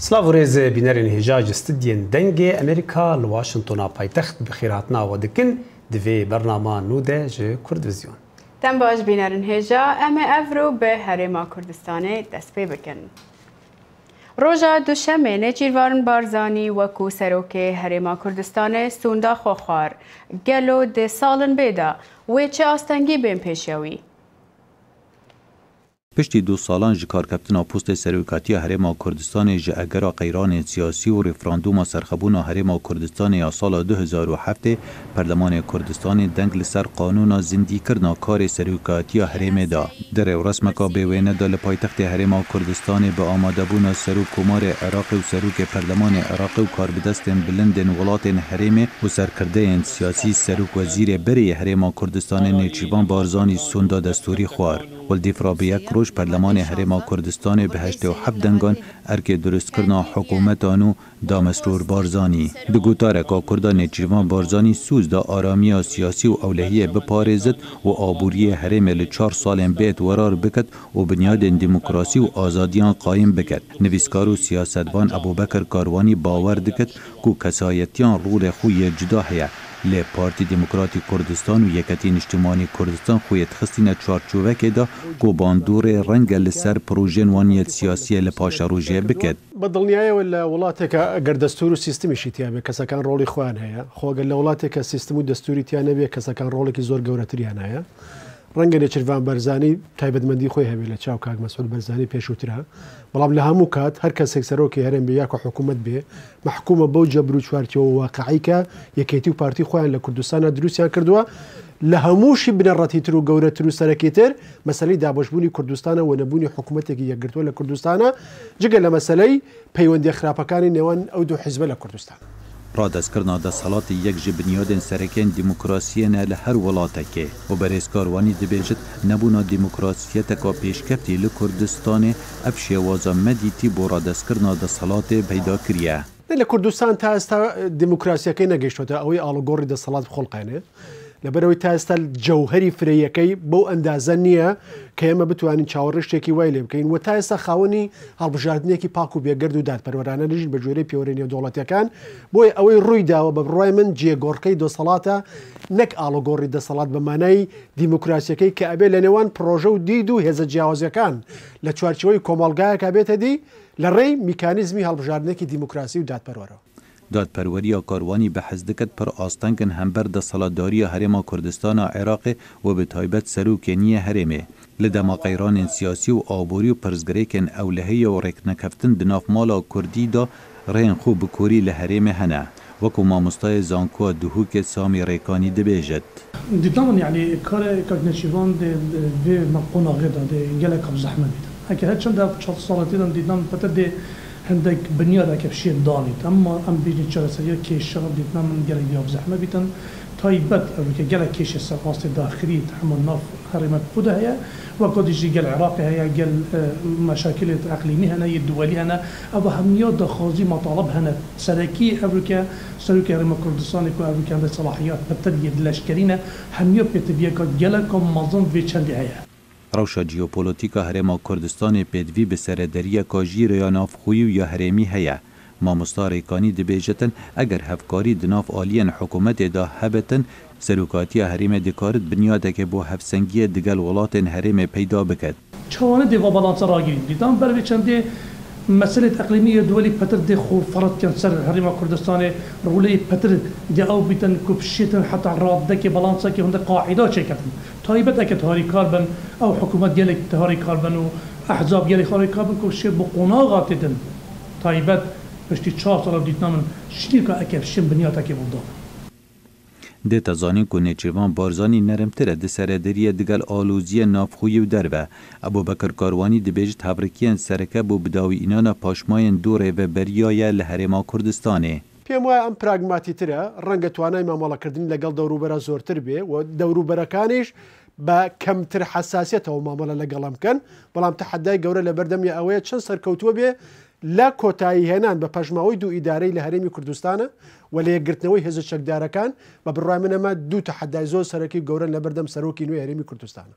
سلاو ریز بینرین هجاج استدین دنگ امریکا لواشنطن پایتخت بخیراتنا و دکن دوی برنامه نوده جه کردویزیون. تم باش بینرین هجا ام افرو به هرما کردستان دست پی بکن. روژا دوشمه نجیروان بارزانی وکو سروک هرما کردستان سوندا خوخار گلو ده سالن بیدا و چه آستنگی بین پیشیوی. پشتی 2 سالان ji karkeptina posta serokatiya Herêma Kurdistanê ji egera qeyranên siyasî û referandûma serxebûna Herêma Kurdistanê ya sala 2007 Perlemanê Kurdistanê deng li ser qanûna zindîkirina karê serokatiya Herêmê da. Derê û resmeka bêwêne da li paytextê Herêma Kurdistanê bi amadebûna serok komarê Iraqê û serokê Perlemanê Iraqê û karbidestên bilindên welatên Herêmê û serkirdeyên siyasî serok wezîrê berê Herêma Kurdistanê Nêçîrvan Barzanî sonda destûrî xwar. والدیفرا به یک روز پرلمان هرما کردستان به 87 دنگان ارک درست کرنا حکومتانو دا مسرور بارزانی. دگوتاره که کردان نجیوان بارزانی سوز دا آرامی سیاسی و اولهیه بپارزد و آبوری هرم ل 4 سالن بیت ورار بکد و بنیاد دموکراسی و آزادیان قایم بکد. نویسکار و سیاستوان ابوبکر کاروانی باور دکد که کسایتیان رول خوی جدا هیا. لی پارتی دموکراتی کردستان و یکتین اجتماعی کردستان خویت خستین چارچوبه که دا که باندور رنگ لسر پروژن وانیت سیاسی لپاش روژه بکد. بدڵنیایە ولا وڵاتێکە ئەگەر دەستور و سیستمیشی تیا بێ کەسەکان ڕۆڵی خۆیان هەیە خۆگەر لە وڵاتێکە سیستم و دەستوری تیان نەبێ کەسەکان ڕۆڵێکی زۆر گەورەتریان هەیە ڕەنگە نێچیروان بەرزانی تایبەتمەندی خۆی هەبێ لە چاو کاک مەسعود بەرزانی پێشووترا بەڵام لە هەموو کات هەر کەسێک سەرۆکی هەرێم بێ یاکە حکوومەت بێ محکومە بەو جەبر و چوارتیەوە واقعی کە یەکێتی و پارتی خۆیان لە کوردستانە دروستیان کردووە لە هەمووشی بنەڕەتیتر و گەورەتر و سەرەکیتر مەسەلەی دابەشبوونی کوردستانە و نەبوونی حکوومەتێکی یەکگرتووە لە کوردستانە جگە لە مەسەلەی پەیوەندی خراپەکانی نێوان ئەو دوو حیزبە لە کوردستان. رادستکردنا دەسەڵاتی یەک ji بنیادên serekên demokrasiyê ne li her welatekê û berêzkarwanî dibêjit nebûna demokrasiyeteka pêşketî li Kurdistanê ev şêwaza me dîtî bo radestkirina desthilatê peyda kiriye. لە کوردستان تا ئێستا دیموکراسیەکەی نەگەیشتوتە ئەوەی ئاڵوگۆڕی دەسەڵات بخۆڵقێنێ لەبەرەوەی تا ئێستا جەوهەری فرەیەکەی بەو ئەندازە نییە کە ئێمە بتوانین چاوەڕێشتێکی وای لێ بکەین و تا ئێستا خاوەنی هەڵبژاردنێکی پاک و بێگەرد و دادپەروەرانە نژین بە جوێرەی پێوەرێ نێودەوڵەتیەکان بۆی ئەوەی ڕووی داوە بە بڕای من جێگۆڕکەی دەسەڵاتە نەک ئاڵوگۆڕی دەسەڵات بە مانای دیموکراسیەکەی کە ئەبێ لە نێوان پرۆژە و دید و هێزە جیاوازیەکان لە چوارچەوەی کۆمەڵگایەکە بێتە دی لە ڕێی میکانیزمی هەڵبژاردنێکی دیموکراسی و دادپەروەرەوە. دادپەروەریە کاروانی بە حەز دەکەت پڕ ئاستەنگن هەمبەر دەسەڵاتداریە هەرێما کوردستانە عێراقێ و بە تایبەت سەرۆکێ نییە هەرێمێ لە دەما قەیرانên سیاسی و ئابووری و پرزگرێکên ئەولەهەیە و ڕێکنەکەفتن di nav mala Kurdî da rêyên xwe bi Kurdî li herêmê hene wekû mamostayê zankowa Duhûkê Samî Rêkanî dibêjit. Dîtnamin yani karê Nêçîrvan dê vê qonaqê da dê gelek zehmet bîtin. Heke her çanda 4 salatî dan dîtnamin petir dê هندك بنياد كفشي دانيت اما ام بيجي تشرسيه كيش ديتنا من قال يوب زحمه بيتن تايبت او قال كيش السقاط الداخلي تحمل ناف حرمت بودا هي وقد يجي قال العراق هي قال مشاكل اقليميه هنا الدوليه هنا ابو هميات خازي مطالب هنا سركي امريكا سركي ريما كردستان كو امريكا عندها صلاحيات بتدي الاشكرينا هميات بتبيا قال كم منظم في چندي هي روشا جیوپولیتیکا هرما کردستان پیدوی به سردریه کاجی یا نافخویی و یا هرمی هیا. مامۆستا ڕێکانی دەبێژێتن ئەگەر هەفکاری دناف ئالیەن حکوومەتێدا هەبێتن سەرۆکاتیە هەرێمە دەکارت بنیادێکە بۆ هەفسەنگیە دەگەل وڵاتên هەرێمێ پەیدا بکات. چاوانە دێڤا باڵانسە ڕاگیرین دیتان بەرەوێ چەندێ مسألة إقليمية دولي بتر دي خو فرض كان سر هريما كردستاني رولي بتر دي أو بيتن كوبشيتن حتى راد دكي بالانسا كي هند قاعدة شيكتن تايبت أكيد هاري كاربن أو حكومة ديالك هاري كاربن وأحزاب ديالك هاري كاربن كوبشيت بقناغة تدن تايبت بشتي 4 سال ديتنا من شتيكا أكيد شن بنيات أكيد بودا دیتا زانین که نێچیروان بارزانی نەرمترە di serederiye digel aloziyê navxwî û derve. Ebûbekir Karwanî dibêjit hevrekiyên sereke bû bidawînana paşmayên du rêveberiya ye li Herêma Kurdistanê. پێم وایە ئەم پراگماتیترە ڕەنگە توانای مامەڵەکردن لەگەڵ دەوروبەرە زۆرتر بێ و دەوروبەرەکانیش بە کەمتر حساسیەتەوە مامەڵە لەگەڵم بکەن بەڵام تەحەدای گەورە لە بەردەمی ئەوەیە چەند سەرکەوتووە بێ لە کۆتایی هێنان بە پەژماوەی دوو ئیدارەی لە هەرێمی کوردستانە و لە یەکگرتنەوەی هێزە چەکدارەکان بە بڕای منەمە دوو تەحەدای زۆر سەرەکی گەورە لە بەردەم سەرۆکی نوێی هەرێمی کوردستانە.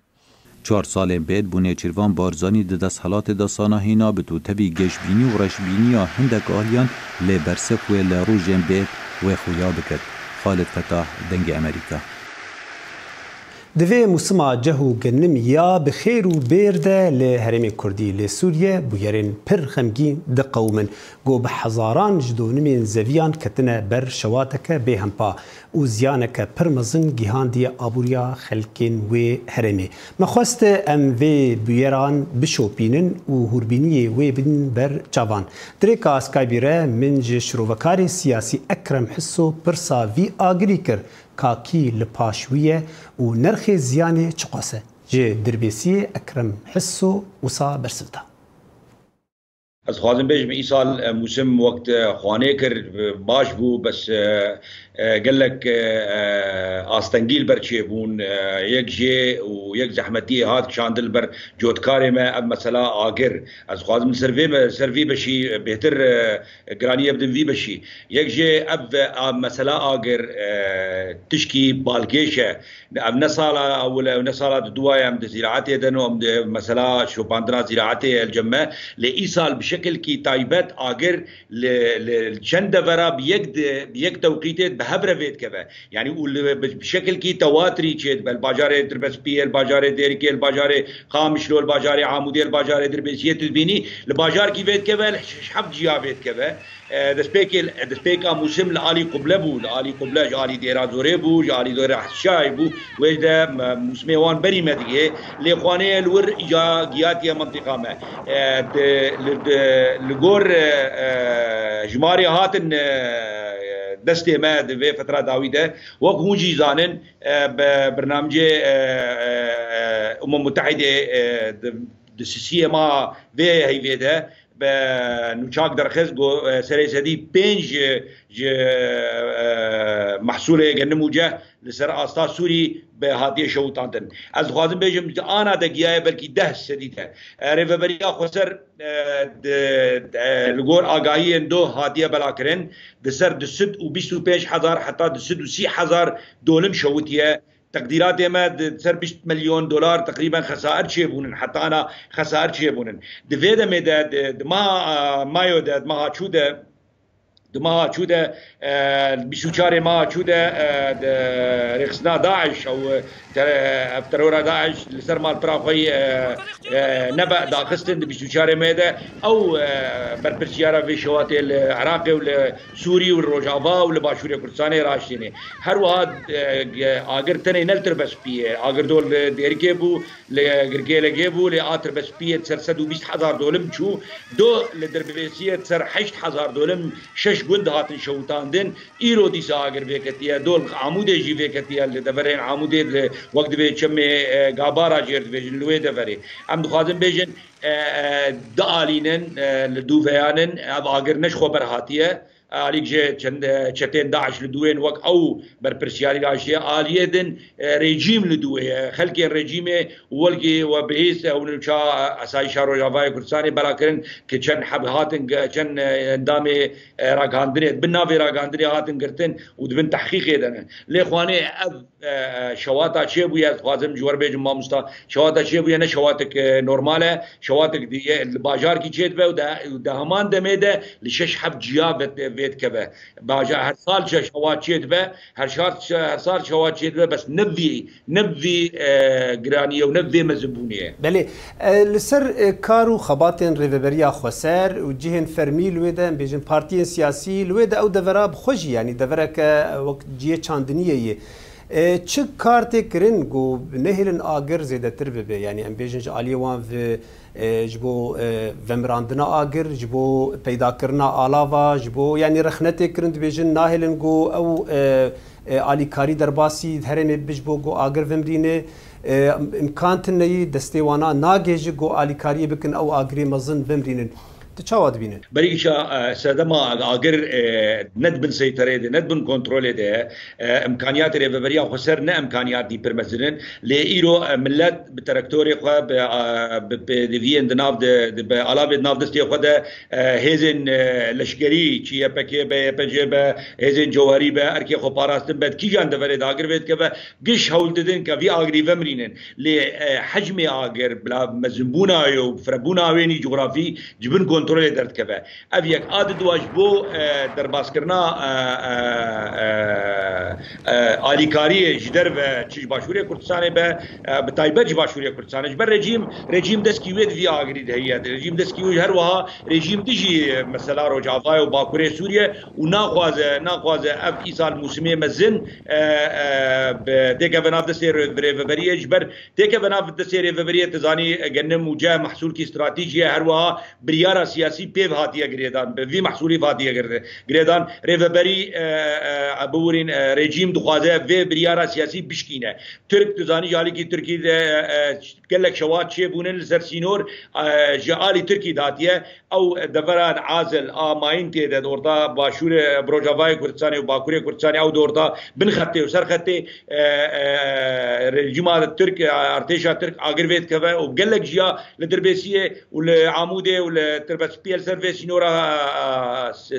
4 سالên pêd bû Nêçîrvan Barzanî di desthilatê da Sanahîna bi tûtevî geşbînî û reşbîniya hindek aliyan lê bersef wê li rojên pêd wê xuya bikir. Xalid Fetah, Dengê Amerîka. Divê mûsima ceh û geninim ya bi xêr û bêr de li Herêmê Kurdî li Sûriye bûyerên pir xemgîn diqewmin. Got bi hezaran ji donimên zeviyan ketine ber şewateke bêhempa û ziyaneke pir mezin gîhandiye abûriya xelkên wê herêmê. Me xweste em vê bûyeran bişopînin û hûrbîniyê wê bidin ber çavan. Dirêka Skype re min ji şirovekarê siyasî Ekrem Hisso pirsa vî agirî kir kakî li paş wî ye û nerxê ziyanê çi qase. Ji dirbêsiyê Ekrem Hisso wisa bersivda. Ez xwazim bêjim îsal mûsim wekt xwanê kir baş bû bes gelek astengîl berçêbûn yek jê û yek zehmetiyê hat kişandil ber cotkarê me ev mesela agir. Ez xwazim ser vî beşî bêhtir giraniyê bidin vî beşî. Yek jê ev mesela agir tişkî balgêş e. Ev ne sala ew ne sala di duwaye em di zîraetê din û em mesela şopandina zîraetê elcemme lê îsal bişekilkî taybet agir li çend devera bi yek tewqîtê bi hev re vêdikeve. Yani û bişekilkî tewatirî çê dibe. Li bajarê Dirbespiyê, li bajarê Dêrikê, li bajarê Qamişlo, li bajarê Amûdê, li bajarê Dirbêsiyê tu dibînî li bajarkî vêdikeve li hep ciya vêdikeve. Destpêka mûsim li alî Quble bû, li alî Quble ji alî Dêrazorê bû, ji alî Hişayê bû. Wê de mûsimê wan berî me digê. Lê xwaneyê li wir îja giyatiye mentiqa me. Li gor jimarê hatin destê me di vê fetera dawî de wek hûn jî zanin bernamecê Umma Mutehîdê di sisiyê ma vê heyvê de نوچاک درخست گو سرسدی 5 محصول گنموجه لسر آستا سوری به هاتیه شوتاندن از خوازم بیجم آنا دگیای بلکی 10 سدیده ریوبریا خسر لگور آگاهی اندو هاتیه بلاکرن دسر دسد و 25,000 حتی دسد و 30,000 دولم شوتیه تقديرات ما سر 20 مليون دولار تقريبا خسائر شيبونن حتى انا خسائر شيبونن دفيدا ميدا ما يودا ما تشودا دماغ تشوده بشوشاري ما تشوده رخصنا داعش او ترورا داعش لسر مال طرافي نبأ داخستن بشوشاري ميدا او بربرسيارا في شواتي العراقي والسوري والروجافا والباشوري كردستاني راشتيني هر واحد اگر تني نلتر بس بيه اگر دول ديركي بو لغركي لغيبو لاتر بس بيه سر 120,000 دولم شو دو لدربيسيه سر 8,000 دولم شش گند هاتن شوتاندن ایرو دیسا اگر وکتیه دول عموده جی وکتیه لدورین عموده وقت به چمه گابارا جرد بجن لوی دوری ام دخوازم بجن دالینن لدوفیانن اب اگر نش خبر هاتیه عليك جي چتين داعش لدوين وك او بربرسياري راشيه اليدن ريجيم لدوي خلقي الرجيم ولقي وبهيس او نشا اساي شارو جافاي كردستاني بلاكرن كچن حب هاتن چن اندامي راغاندري بنافي راغاندري هاتن قرتن ودبن تحقيق يدن لي اخواني شواتا شيبويا خوازم جوار بيجم مامستا شواتا شيبويا نه شواتك نورماله شواتك دي الباجار كي چيت به وده همان دميده لشش حب جياب بيت كبه باجا هر سال شوات چيت به هر سال شوات چيت به بس نبي جرانيه ونبي مزبونيه بله لسر كارو خباتن ريفبريا خسر وجهن فرمي لويدا بيجن بارتي سياسي لويدا او دورا بخوجي يعني دورك وقت جيه چاندنيه چه کارتی کرن گو نهیلن آگر زیده تر ببه یعنی ام بیجنج آلیوان و جبو ومراندنا آگر جبو پیدا کرنا آلاوا جبو یعنی رخنتی کرن بیجن نهیلن گو او آلی کاری در باسی هرمی بجبو گو آگر ومرینه امکان تنهی دستیوانا ناگیج گو آلی کاری بکن او آگری مزن ومرینن تشاواد بینن بريشا سادما اگر ند بن سيطره ده ند بن كنترول ده امكانيات ريفبريا خسر نه امكانيات دي برمزنن لايرو ملت بتركتوري خو بديفين دناف ده بعلاوه دناف دستي خو ده هيزن لشکری چی پکه به پجبه هيزن جوهري به اركي خو باراستن بد کی جان ده ورد اگر بيت که گش هول ددن که وی اگري ومرينن لحجم اگر بلا مزبونا يو فربونا ويني جغرافي جبن كنترول درت كبه ابيك عدد واجبو در باسكرنا آلیکاری جدر و چیز باشوری کردستان به بتایبه باشوری کردستان جبر رژیم دست کیوید وی آگری دهیه رژیم دست کیوید هر وها رژیم دیجی مثلا روجافای و باکوری سوریه و ناخوازه اف ایسال موسمی مزن دیگه بناف دست ریوبریه جبر دیگه بناف دست ریوبریه تزانی گنم وجه محصول کی استراتیجی هر وها بریارا سیاسی پیو هاتیه گریدان به وی محصولی هاتیه گریدان ریوبری بورین رژیم دخوازه و بریارا سیاسی بشکینه ترک تزانی جالی کی ترکی گلک شواد چه بونن سر سینور جالی ترکی داتیه او دوران عازل ماین ته د اورتا باشور بروجاوای کردستان او باکوری کردستان او دورتا بن خطه و سر خطه رژیم ترک ارتشا ترک اگرویت کبه او گلک جیا لدربسیه ولعاموده ولتربس پیل سر سینور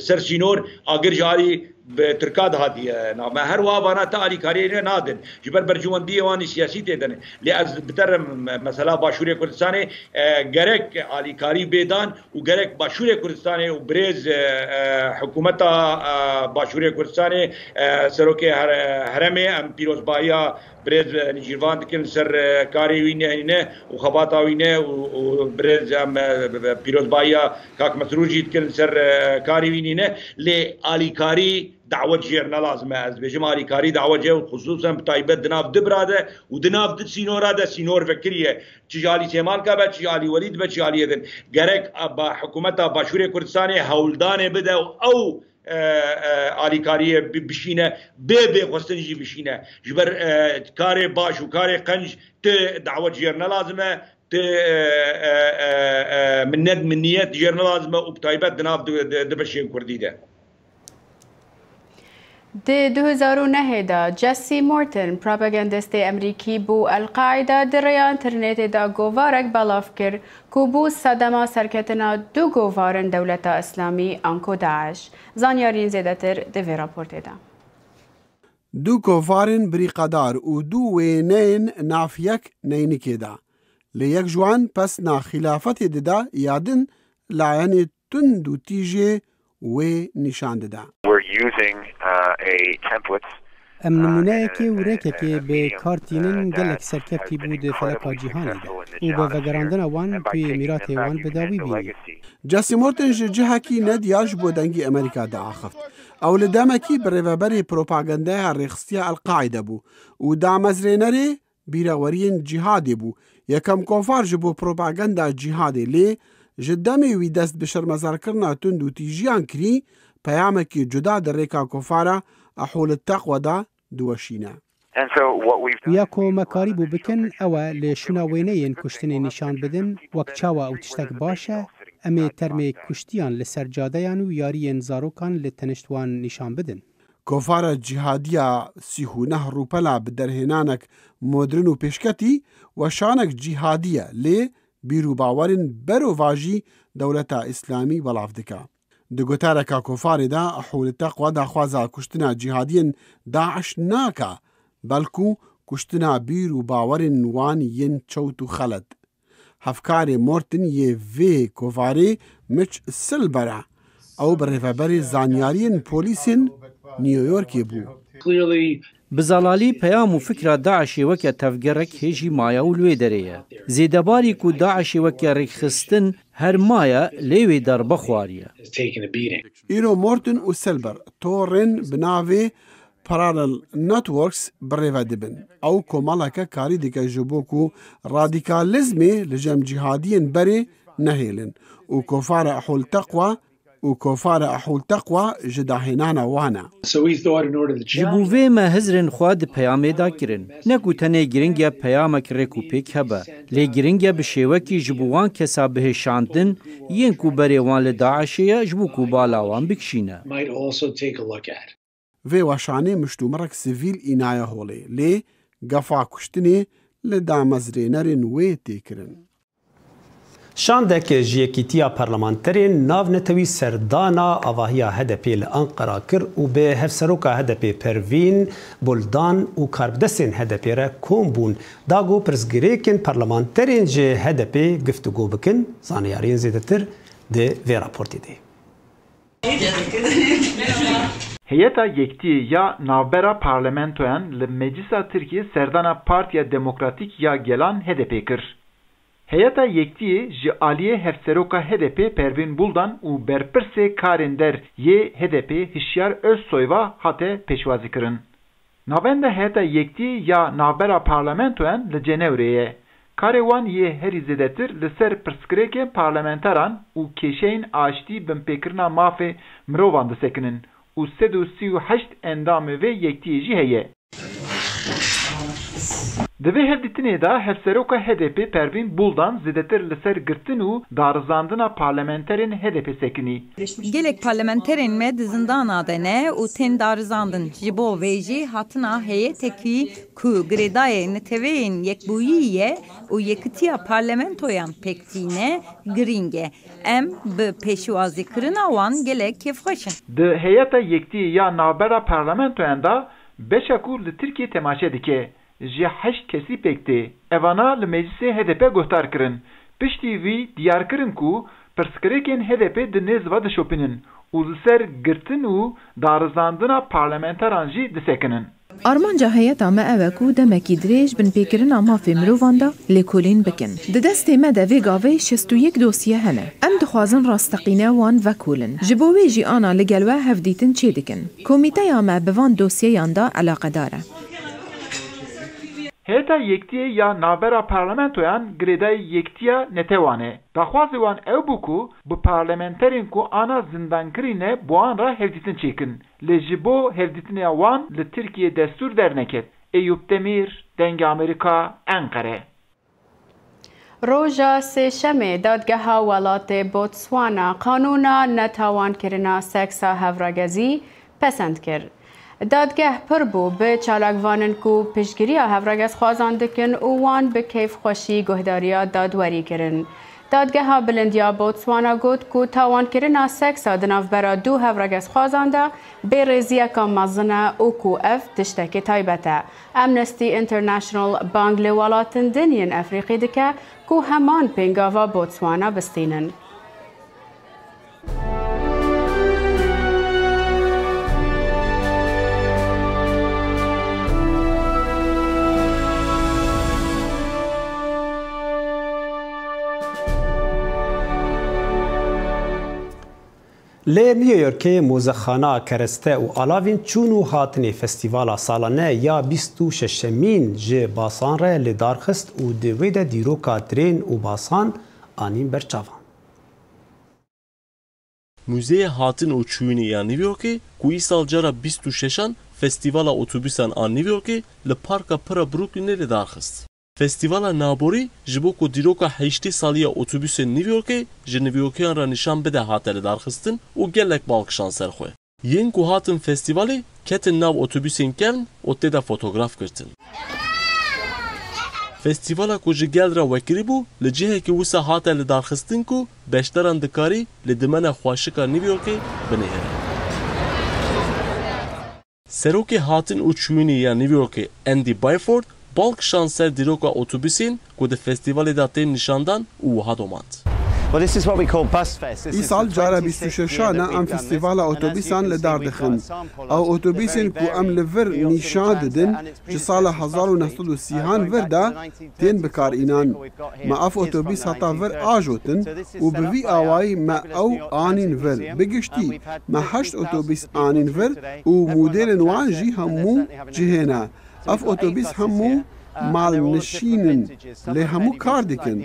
سر سینور اگر جاری بتركاد هذه نعم هر وابانا تالي كارير نادن جبر برجونديه واني سياسي تدن لاز بترم مثلا باشوري كردستان غرك علي كاري بيدان وغرك باشوري كردستان وبريز حكومتها باشوري كردستان سروكي هرمي ام بيروز بايا بريز نيجيرفان دكن سر كاري وينه وخباطا وينه وبريز ام بيروز بايا كاك مسروجي دكن سر كاري وينه لالي كاري دعوة جيرنا لازم از بجمالي كاري دعوة جير خصوصا بتايبت دناف دبراده ودناف دت سينوراده سينور فكريه تجالي سيمال كابا تجالي وليد بتجالي يدن غرك با حكومتها باشوري كردستان هولدان بدا او آلیکاری بشینه به خواستنجی بشینه جبر کار باش و کار قنج ت دعوت جيرنا لازمه ت من ند من نیت جيرنا لازمه وبتايبت دناف دبشين كردي ده د 2009 دا جسی مورتن پروپاگاندست امریکی بو القاعده در اینترنت دا گوارک بلاف کر کو بو صدما سرکتنا دو گوارن دولت اسلامی انکو داعش زانیارین زیدتر دوی راپورت دا دو گوارن بریقدار و دو وینین نافیک نینکی دا لیک جوان پس نا خلافت دا یادن لعین تند و تیجه و نشان دا ام نمونه‌یکی و ریککی به کارتینن گلک سرکتی بود فلکا جیهانی ده و به وگراندن وان توی میرات وان بداوی بینی جسی مورتن جهکی ندیاش بودنگی امریکا دا آخفت او لدامکی بریوبری پروپاگنده رخصتی القاعده بو و دامزرینری بیراورین جهادی بو یکم کفار جبو پروپاگنده جهادی لی جدامی وی دست بشرمزار کرنا تند و تیجیان کری پیامکی جدا در ریکا کفاره احول التقوى دا دوشينا ويا كومكاري بو بكن اوا لشنا وينين كشتني نشان بدن وك چاوا او تشتك باشا امي ترمي كشتيان لسرجاديان و ياريين زاروكان لتنشتوان نشان بدن كفارة جهادية سيهونه روبلا بدرهنانك مدرن و پیشکتی و شانك جهادية لي بيرو باورن برو واجي دولتا اسلامي والعفدكا دگوتارکا کفار دا احول التقوى دا خوازا کشتنا جهادین داعش ناکا بلکو کشتنا بیر و باورن وان ین چوتو خلد هفکار مورتن یه وی کفاری مچ سلبرا او برفبر زانیارین پولیسین نیویورکی بو بزلالی پیام و فکر داعش وک تفگرک هجی مایا و لوی دریه زیدباری کو داعش وک رخصتن هر مایا لیوی در بخواریه ایرو مورتن و سلبر تورن بناوی پارالل نتورکس بریو دبن او کومالکا کاری دیگه جبوکو رادیکالیزمی لجم جهادین بری نهیلن و کفار احول تقوى و کۆفارە ئەحول تەقوا ji dahênana wan e. Ji bo vê me hizrên xwe di peyamê da kirin. Neku tenê giringe peyamek rêk û pêk hebe. Lê giringe bi şêwekî ji bo wan kesa bihêşandin yên ku berê wan li Daişê ye ji bo ku bala wan bikişîne. Vê weşanê miştûmerek sivîl înaye holê lê gefa kuştinê li damezrênerên wê tê kirin. Şandek ji yekîtiya parlamenterên navnetewî serdana avahiya HDP li Ankara kir û bi hevseroka HDP Pervîn Buldan û karbidestên HDP re kom bûn. Dago pirsgirêkên parlamenterên ji HDP giftugû bikin, zaniyariyên zêdetir di vê raportê de. Heyeta Yektiye ya navbera parlamentoyan li Meclisa Tirkiye serdana Partiya Demokratik ya gelan HDP kir. Heyeta Yektiye ji aliye hevseroka HDP Pervin Buldan û berpirsê karên der yê HDP Hişyar Özsoyva hate pêşwazî kirin. Navenda Heyeta Yektiye ya navbera parlamentoyan li Cenewre'ye. Karê wan yê herî zêdetir li ser pirsgirêkên parlamenteran û kêşeyên aştî binpêkirina mafê mirovan disekinin û 138 endamê vê Yektiyê jî heye. Di vê hevdîtinê da hevseroka HDP Pervin Buldan zêdetir li ser girtin û darizandina parlamenterên HDP sekinî. Gelek parlamenterên me di zindana de ne û tên darizandin. Ji bo vê jî hatina heyetekî ku girêdayê neteweyên yekbûyî û yekîtiya parlamentoyan pektîne giring e. Em bi pêşwazîkirina wan gelek kêfxweş in. Di heyeta Yektiye ya navbera parlamentoyan da beşa ku li Tirkiye temaşe dike. Ji 8 kesî pêktê. Evana li meclisê HDP guhtar kirin. Piştî vî diyar kirin ku pirsgirêkên HDP di nêz ve dişopînin û li ser girtin û darizandina parlamenteran jî disekinin. Armanca heyeta me ew e ku demekî dirêj binpêkirina mafê mirovan da lêkolîn bikin. Di destê me de vê gavê 61 dosye hene. Em dixwazin rasteqîne wan vekolin. Ji bo wê jî ana li gel we hevdîtin çê dikin. Komîteya me bi van dosyeyan da eleqedar e. Heyeta Yektiye ya navbera parlamentoyan girêdayê yektiya netewan e. Daxwazê wan ew bû ku bi parlamenterên ku ana zindankirîne bi wan re hevdîtin çêkin. Lê ji bo hevdîtinê wan li Tirkiye destûr derneket. Eyüp Demir, Dengê Amerîka, Ankara. Roja sêşemê dadgeha welatê Botswana qanûna netawankirina seksa hevragezî pesend kir. Dadgeh pir bû bi çalakvanên ku piştgiriya hevregezxwazan dikin û wan bi kêfxweşî guhdariya dadwerî kirin. Dadgeha bilindiya Botswana got ku tawankirina seksa di navbera du hevregezxwazan de bêrêziyeka mezin e û ku ev tiştekî taybet e. Amnesty International bang li welatên diniyên Efrîqî dike ku heman pêngava Botswana bistînin. Li Newyorkê mozexana kereste û alavên çûn û hatinê festîvala salane ya 26mîn ji basan re li darxist û di wê de dîroka trên û basan anîn berçavan. Müzeya hatin û çûnê ya New Yorkê ku îsal cara 26an Festîvala Otobûsan a New Yorkê li parka pira Brooklynê li darxist. Festîvala Naborî ji bo ku dîroka 8 saliya otobûsên New Yorkê ji Newyorkiyan re nîşan bide hate li darxistin û gelek balkişan ser xwe. Yên ku hatin festîvalê ketin nav otobûsên kevn û tê de fotograf girtin. Festîvala ku ji gel re wekirî bû li cihekî wisa hate li darxistin ku beşdaran dikarî li dimena xweşika New Yorkê binêhere. Serokê hatin û çûnê ya New Yorkê Andy Byford balkişan ser dîroka otobûsên ku di festîvalê de tên nîşandan û wiha domand. îsal cara 26 em festîvala otobîsan li dar dixin. Ew otobîsên ku em li vir nîşan didin ji sala 1930 vir de tên bikarînan. Me ev otobîs heta vir ajotin û bi vî awayî me ew anîn vir. Bigiştî me 8 otobîs anîn vir û modêlên wan jî hemû cihê ne. Ev otobîs hemû مالنشینن لێ هەموو کار دەکەن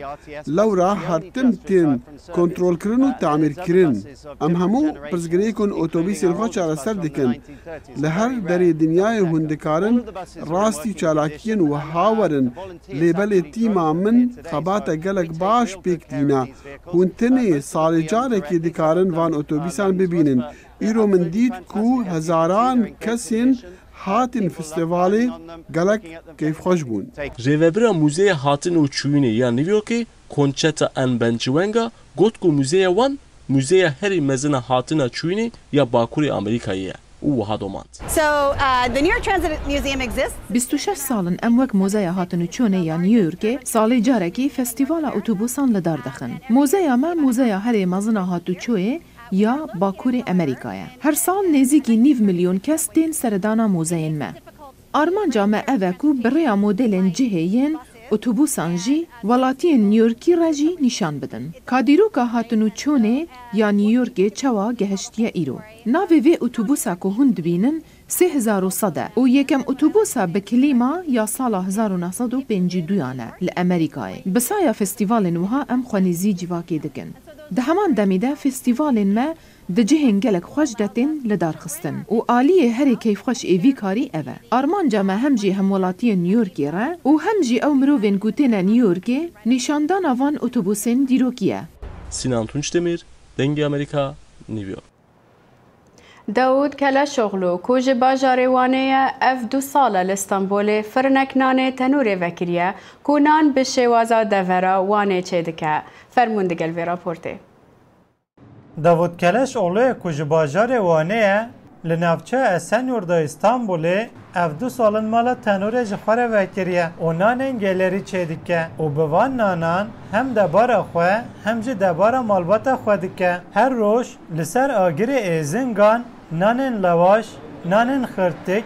لەورا هەرتم تێن کۆنتڕۆلکردن و تامیرکردن ئەم هەموو پرزگرەیەکن ئۆتۆبیسی خۆ چارەسەر دەکەن لە هەر دەرێ دنیای هوندکارن ڕاستی چالاکیەن و هاوەرن لێبەلێ تیما من خەباتە گەلک باش پێکتینە هونتنێ ساڵی جارێکی دکارن وان ئۆتۆبیسان ببینن ئیرۆ من دیت کو هەزاران کەسێن هاتن فستیوالی گەلک کەیفخۆش بوون Rêvebira Mûzeya Hatin û Çûyînê ya Nîvyokê konçeta en bençiwenga got ku mûzeya wan mûzeya herî mezina hatina Çûyînê ya Bakurê Amerîkayê ye û wiha domand. So the New York Transit Museum exists. 26 ساڵن ئەم وەک مۆزەیە هاتن و چۆنێ یا نیویۆرکێ ساڵی جارێکی فستیڤالە ئۆتۆبوسان لەدار دەخن مۆزەیە مە مۆزەیە هەرێ مەزنە هاتوچۆیە یا باکووری ئەمریکایە هەر ساڵ نێزیکی 9 ملیۆن کەس تێن سەردانا مۆزەیەن مە ئارمانجا مە ئەڤەک و بڕێیا مۆدلên cihêyên ئۆتۆبوسان jî welatiyên نیویۆرکî re jî nîşan bidin kadîroka hatin û çûnê ya Nîwyorkê çawa gehiştiye îro navê vê ûtobûsa ku hûn dibînin 3100 e û yekem ûtobûsa bi klîma ya sala 1952 e li Amerîkayê bi saya festîvalên wiha em xwenîzî civakê dikin di heman demê de festîvalên me di cihên gelek xweş detên li darxistin û aliyê herê keyfxweş êvî karî ev e armanca me hem jî hemwelatiyên Nîwyorkê re û hem jî ew mirovên ku têne Nîwyorkê nîşandana van otobûsên dîrokî ye Sinan Tunçdemir, Dengê Amerîka, New York. Daud Keleşoğlu ku ji bajarê Wanê ye ev 2 sal li Stenbolê firnek nanê tenûrê vekiriye ku nan bi şêwaza devera Wanê çê dike. Fermûn digel vê raportê. Davud Keleşoğlu ku ji bajarê Wanê ye li navçeya Esenyurda Stenbolê ev 2 salin mala tenûrê ji xwe re vekiriye û nanên gelêrî çê dike û bi van nanan hem debara xwe hem jî debara malbata xwe dike. Her roj li ser agirê êzingan nanên lewaş, nanên xirtik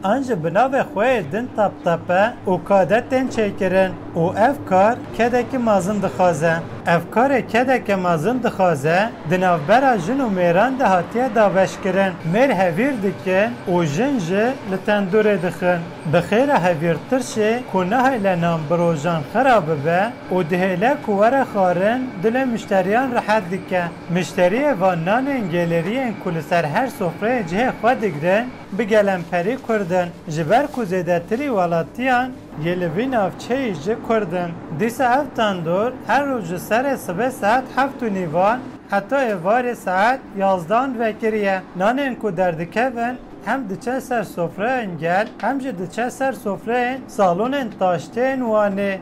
an ji bi navê xwe din teptepe û kadetên çêkirin û ev kar kedekî mezin dixwaze. Ev karê kedeke mezin dixwaze di navbera jin û mêran de hatiye daveşkirin. Mêr hevîr dikin û jin jî li tendûrê dixin. Bi xêra hevîrtir şê ku nehêle nan bi rojan xera bibe û dihêle ku were xwarin dilê müşteriyan rihet dike. Müşteriyê van nanên gelêriyên ku li ser her sofreyê cihê xwe digirin bi gelemperî kurdin. Ji ber ku zêdetirî welatiyan yê li vî navçeyê jî kurdin. Dîsa ev tendûr her roj ji serê sibê saet 7:30 heta êvarê saet 11 vekiriye. Nanên ku derdikevin hem diçe ser sofreyên gel hem jî diçe ser sofreyên salonên taştên Wanê.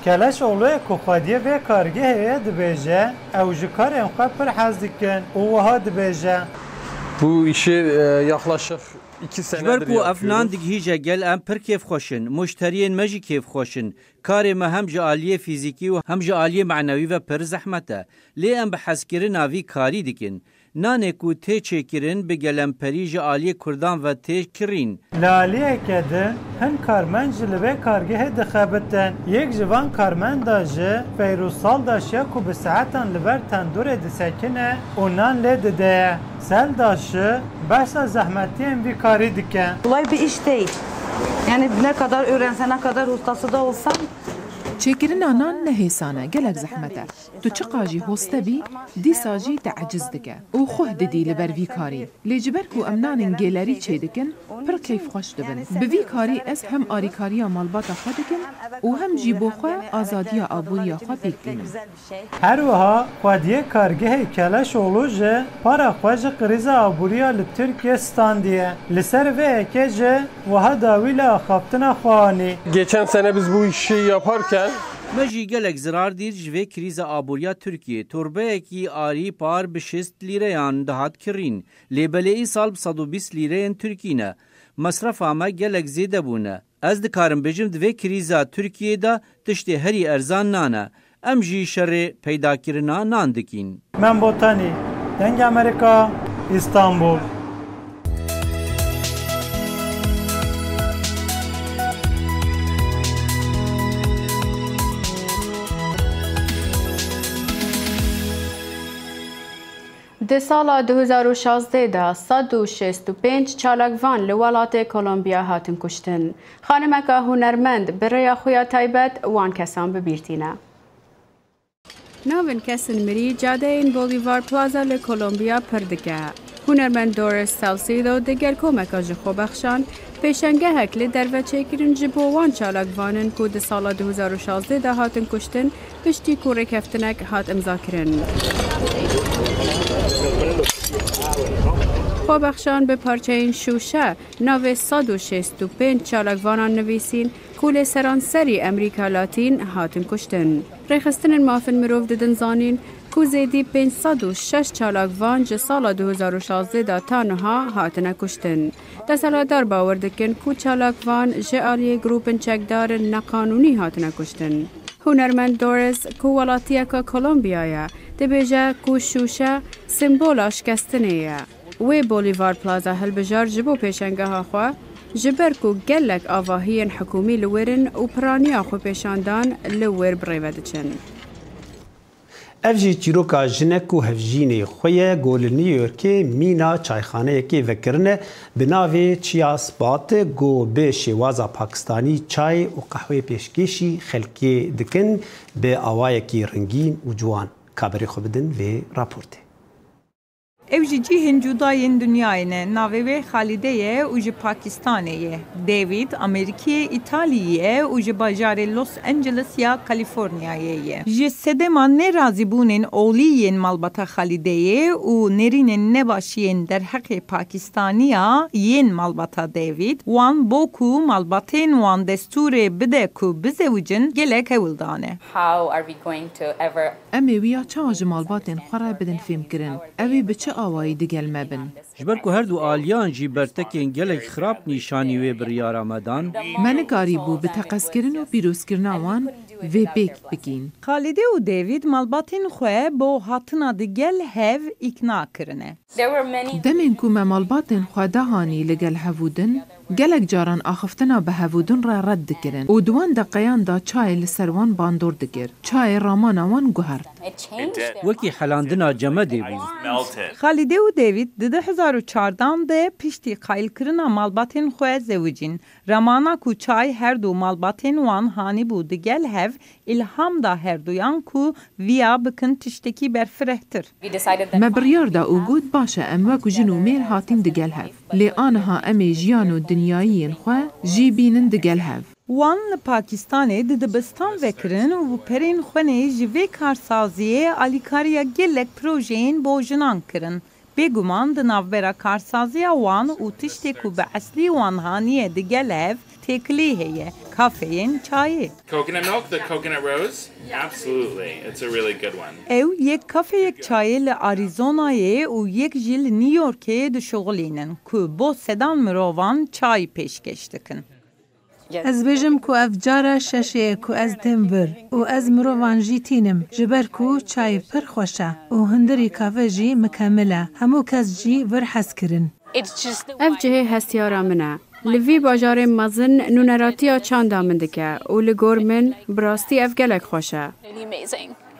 Keleşoğlu'ya ku xwediye vê kargehê ye dibêje ew ji karên xwe pir hez dikin û wiha dibêje. Bu işi yaklaşık 2 senedir yapıyoruz. Bu afnan dighîje gel em pir kêfxweşin, muşteriyên me jî kêfxweşin. Karê me hem ji aliyê fîzîkî û hem ji aliyê menewî ve pir zehmet e. Lê em bi hezkirina vî karî dikin. Nanê ku tê çêkirin bi gelemperî ji aliyê Kurdan ve tê kirîn. Li aliyeke din hin karmend ji li vê kargehê dixebitin. Yek ji van karmenda ji Feyrûzsal daşiye ku bi saetan li ber tendûrê disekine û nan lê dideye. Sel daşi behsa zehmetiyên vî karî dike. Kolay bir iş değil. Yani ne kadar öğrensen, ne kadar ustası da olsan çêkirina nan nehêsane gelek zehmet e tu çiqa jî hoste bî dîsa jî te eciz dike û xweh didî li ber vî karî lê ji ber ku em nanên gêlerî çê dikin pir keyfxweş dibin bi vî karî ez hem arîkariya malbata xwe dikim û hem jî bo xwe azadiya abûriya xwe pêk dînim. Her wiha xwediyê kargehê Keleşoğlu ji para xwe ji qrîza abûriya li Tirkiye standiye. Li ser vê yekê ji wiha dawî li axaftina xwe. Geçen sene biz bu işi yaparken Me jî gelek zirar dîr ji vê krîza abûriya Tirkiye torbeyekî arî par bi 6 lîreyan dihat kirîn. Lê belê îsal bi 120 lîreyên Tirkî ne. Mesrefa me gelek zêde bûne. Ez dikarim bêjim di vê krîza Tirkiyê de tiştê herî erzan nane. Em jî şerê peydakirina nan dikîn. Men Botanî, Dengê Amerîka, İstanbul. د سالا 2016 دا 165 چالاکوان لولات کولومبیا هاتن کشتن. خانمک هنرمند برای خویا تایبت وان کسان ببیرتینه. ناون کسن مری جاده این بولیوار پلازا لکولومبیا پردگه. هنرمند دورس سالسیدو دگر کمکا جخو بخشان پیشنگه هکل در وچه کرن جبوان چالاکوانن که د سالا 2016 دا هاتن کشتن پشتی کوره کفتنک هات امضا کرن. خو بخشان به پارچه این شوشه ناو 165 چالاکوانان نویسین کول سرانسری امریکا لاتین هاتن کشتن. ریخستن مافن مروف ددن زانین کو زیدی 506 چالاکوان جه سال 2016 دا تانها هاتن کشتن. دسالادار باور دکن کو چالاکوان جه آلیه گروپن چکدار نقانونی هاتن کشتن. هنرمند دورس کو ولاتیه که کولومبیایه دبیجه کو شوشه سمبول شکستنه و بولیوار پلازا هلبجار جبو پیشنگه ها خواه جبر کو گلک آواهین حکومی لورن و پرانیا خو پیشاندان لور بریوده چن. افجی چیروکا جنک و هفجین خویه گول نیویورکی مینا چایخانه یکی وکرنه بناوی چیاس بات گو به شوازا پاکستانی چای و قهوه پیشکشی خلکی دکن به آوای کی رنگین و جوان. کابری خو بدن و راپورته. Evji cihên cudayên dünyayê navê Xalideye û ji Pakistanê ye. David Amerîkayê, İtalyayê û ji bajarê Los Angeles ya Kaliforniyayê ye. Ji sedema nerazîbûnên olî yên malbata Xalideyê û nêrînên nebaşiyên derheqê Pakistaniya yên malbata David wan bo ku malbatên wan destûrê bide ku bizewicin gelek hewildane. Em ê wiya çawa ji malbatên xwe re bidin fêmkirin. Ew ê bi çi awayî digel me bin. Ji ber ku her du aliyan jî bertekên gelek xirab nîşanî wê biryara me dan. Me nikarîbû bi teqeskirin û pîrozkirina wan vê pêk bikîn. Xalide û David malbatên xwe bo hatina digel hev îkna kirine. Demên ku me malbatên xwe dahanî li gel hevûdin, gelek caran axiftina bi hevûdin re red dikirin û duwan deqeyan da çayê li ser wan bandor dikir. Çayê ramana wan guhert. Wekî helandina cemedê bû. Xalide û David di 2014 de piştî qaylkirina malbatên xwe zewicîn. Ramana ku çay her du malbatên wan hanîbû digel hev ilham da her duyan ku viya bikin tiştekî berfirehtir. Me biryar da û got baş e em wekû jin û mêr hatin digel hev. Lê aniha em ê jiyan û dinyayiyên xwe jî bînin digel hev. Wan li Pakistanê di dibistan vekirin û perên xwenê ji vê karsaziyê alîkariya gelek projeyên bojinan kirin. Bêguman di navbera karsaziya wan û tiştê ku bi eslî wan haniye digel ev têkilî heye, kafeyên çayê. Coconut milk, the coconut rose? Absolutely. It's a really good one. Ew yek kafeyek çayê li Arizonayê û yek jî li New Yorkê dişuxulînin ku bo sedan mirovan çay pêşkêş dikin. Ez bêjim ku ev cara şeşê ku ez têm vir û ez mirovan jî tînim ji ber ku çay pir xweş e û hundirî kafe jî mikemil e. Hemû kes jî vir hez kirin. Ev cihê hestiyara min e. Li vî bajarê mezin nûneratiya çanda min dike û li gor min bi rastî ev gelek xweş e.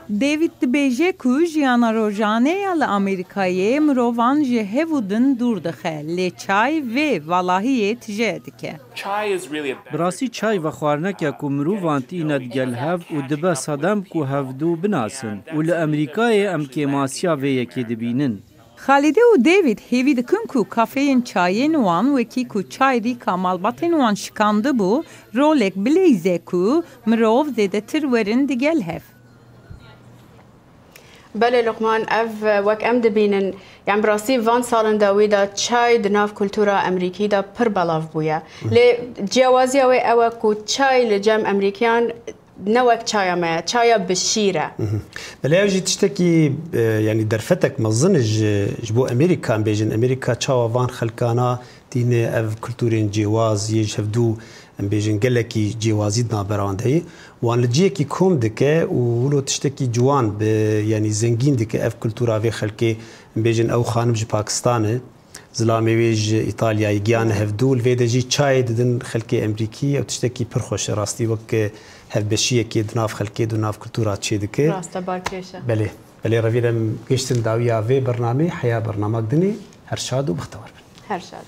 David dibêje ku jiyana rojaneya li Amerîkayê mirovan ji hevûdin dûr dixe lê çay vê valahiyê tije dike. Bi rastî çay ve xwarineke ku mirovan tîne digel hev û dibe sedem ku hevdû binasin û li Amerîkayê em kêmasiya vê yekê dibînin. Xalide û David hêvî dikin ku kafeyên çayên wan wekî ku çay rîka malbatên wan şikandibû rolek bilêze ku mirov zêdetir werin digel hev. بله لقمان اف وک ام دبینن یعنی براستی وان سالن داوی دا چای دناف کلتورا امریکی دا پر بلاف بویا لی جوازی او او کو چای لجم امریکیان نوک چای ما چای بشیره بله اوجی تشتکی یعنی درفتک مزنج جبو امریکا بیجن امریکا چاوا وان خلکانا دین اف کلتورین جواز یجهدو ام بیجن گلکی جوازی نابراندهی وان لجیه کی کوم دکه و ولو تشتکی جوان به یعنی زنگین دکه اف کلتورا وی خلکی ام بیجن او خانم ج پاکستانه زلامی ویج ایتالیایی گیان هفدول ویدجی چای ددن خلکی امریکی او تشتکی پر خوش راستی وک هف بشیه کی دناف خلکی دناف کلتورا چی دکه راستا بارکشه بله اللي رفيدم قشتن داوية في برنامج حياة برنامج دني هرشاد وبختار هرشاد